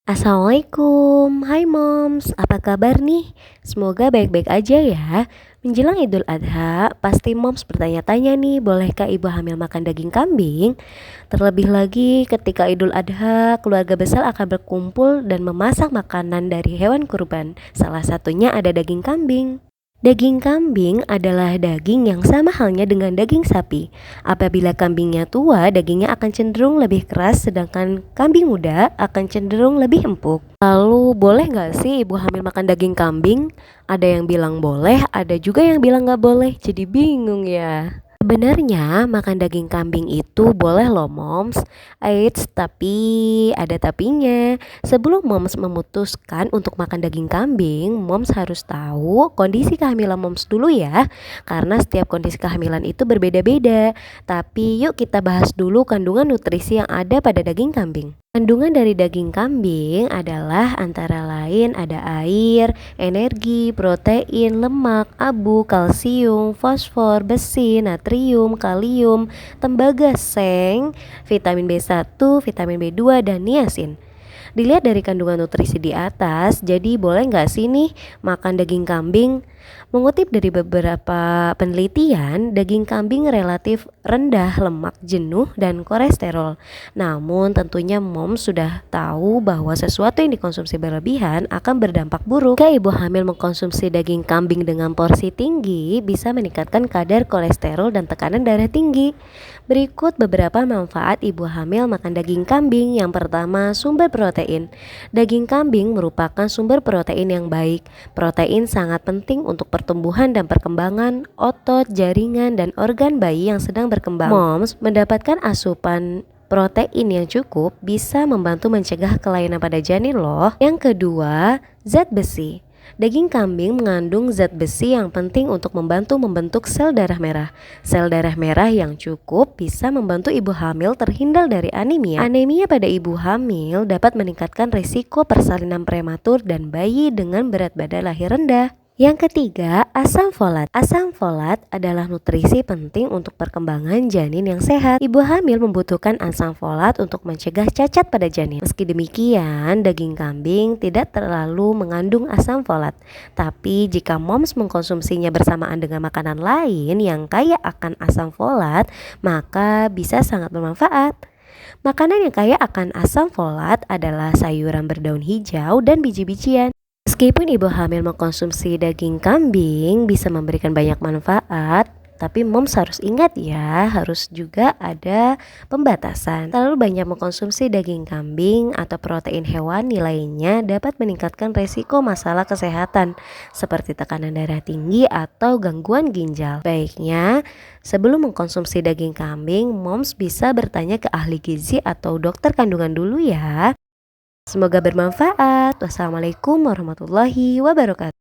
Assalamualaikum, hai moms, apa kabar nih? Semoga baik-baik aja ya. Menjelang Idul Adha, pasti moms bertanya-tanya nih, bolehkah ibu hamil makan daging kambing? Terlebih lagi ketika Idul Adha, keluarga besar akan berkumpul dan memasak makanan dari hewan kurban. Salah satunya ada daging kambing. Daging kambing adalah daging yang sama halnya dengan daging sapi. Apabila kambingnya tua, dagingnya akan cenderung lebih keras, sedangkan kambing muda akan cenderung lebih empuk. Lalu, boleh nggak sih ibu hamil makan daging kambing? Ada yang bilang boleh, ada juga yang bilang nggak boleh. Jadi bingung ya. Sebenarnya makan daging kambing itu boleh loh moms. Eits, tapi ada tapinya. Sebelum moms memutuskan untuk makan daging kambing, moms harus tahu kondisi kehamilan moms dulu ya. Karena setiap kondisi kehamilan itu berbeda-beda. Tapi yuk kita bahas dulu kandungan nutrisi yang ada pada daging kambing. Kandungan dari daging kambing adalah antara lain ada air, energi, protein, lemak, abu, kalsium, fosfor, besi, natrium, kalium, tembaga, seng, vitamin B1, vitamin B2, dan niacin. Dilihat dari kandungan nutrisi di atas, jadi boleh nggak sih nih makan daging kambing? Mengutip dari beberapa penelitian, daging kambing relatif rendah lemak jenuh dan kolesterol. Namun tentunya mom sudah tahu bahwa sesuatu yang dikonsumsi berlebihan akan berdampak buruk. Jika ibu hamil mengkonsumsi daging kambing dengan porsi tinggi, bisa meningkatkan kadar kolesterol dan tekanan darah tinggi. Berikut beberapa manfaat ibu hamil makan daging kambing. Yang pertama, sumber protein. Daging kambing merupakan sumber protein yang baik. Protein sangat penting untuk pertumbuhan dan perkembangan otot, jaringan, dan organ bayi yang sedang berkembang. Moms mendapatkan asupan protein yang cukup bisa membantu mencegah kelainan pada janin loh. Yang kedua, zat besi. Daging kambing mengandung zat besi yang penting untuk membantu membentuk sel darah merah. Sel darah merah yang cukup bisa membantu ibu hamil terhindar dari anemia. Anemia pada ibu hamil dapat meningkatkan risiko persalinan prematur dan bayi dengan berat badan lahir rendah. Yang ketiga, asam folat. Asam folat adalah nutrisi penting untuk perkembangan janin yang sehat. Ibu hamil membutuhkan asam folat untuk mencegah cacat pada janin. Meski demikian, daging kambing tidak terlalu mengandung asam folat. Tapi jika moms mengkonsumsinya bersamaan dengan makanan lain yang kaya akan asam folat, maka bisa sangat bermanfaat. Makanan yang kaya akan asam folat adalah sayuran berdaun hijau dan biji-bijian. Meskipun ibu hamil mengkonsumsi daging kambing bisa memberikan banyak manfaat, tapi moms harus ingat ya, harus juga ada pembatasan. Terlalu banyak mengkonsumsi daging kambing atau protein hewani lainnya dapat meningkatkan resiko masalah kesehatan seperti tekanan darah tinggi atau gangguan ginjal. Baiknya, sebelum mengkonsumsi daging kambing, moms bisa bertanya ke ahli gizi atau dokter kandungan dulu ya. Semoga bermanfaat. Wassalamualaikum warahmatullahi wabarakatuh.